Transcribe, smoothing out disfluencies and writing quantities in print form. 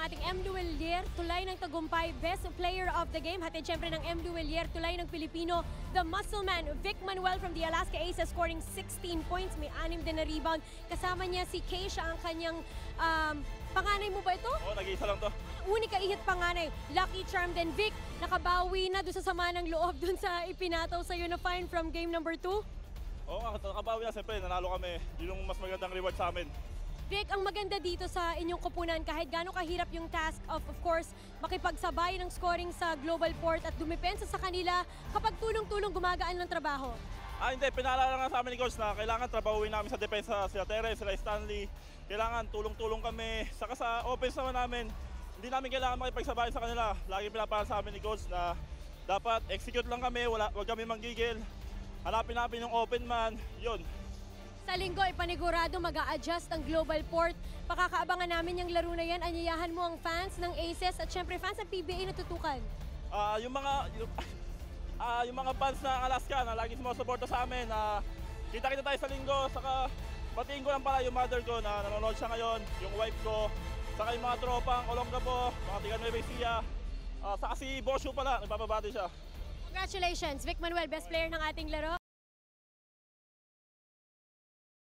ating M. Duelier, tulay ng tagumpay, best player of the game. Hatid syempre ng M. Duelier, tulay ng Pilipino, the muscle man, Vic Manuel from the Alaska Aces, scoring 16 points. May 6 din na rebound. Kasama niya si Kay, siya ang kanyang panganay mo ba ito? Oo, nag-iisa lang to. Uni ka-ihit panganay. Lucky charm din. Vic, nakabawi na doon sa sama ng loob doon sa ipinataw sa'yo na fine from game number 2? Oo nga, nakabawi na. Siyempre, nanalo kami. Yun yung mas magandang reward sa amin. Vic, ang maganda dito sa inyong kupunan, kahit gaano kahirap yung task of course, makipagsabay ng scoring sa Global Port at dumipensa sa kanila, kapag tulong-tulong gumagaan ng trabaho. Hindi. Pinaalala nga sa amin ni Coach na kailangan trabahuin namin sa depensa sila Terry, sila Stanley. Kailangan tulong-tulong kami. Saka sa offense naman namin, hindi namin kailangan makipagsabay sa kanila. Lagi pinapaalala sa amin ni Coach na dapat execute lang kami, wag kami manggigil. Hanapin namin yung open man, yun. Sa linggo, ipanigurado mag-a-adjust ang Global Port. Pakakaabangan namin yung laro na yan. Anyayahan mo ang fans ng Aces at syempre fans ng PBA na tutukan. Yung mga fans ng Alaska na lagi sumusuporta sa amin, kita-kita tayo sa linggo. Saka batiin ko lang pala yung mother ko na nanonood siya ngayon, yung wife ko, saka yung mga tropang Olongapo, mga tiga Nueva Ecija, saka si Boshu pala, nagpapabati siya. Congratulations, Vic Manuel, best player ng ating laro.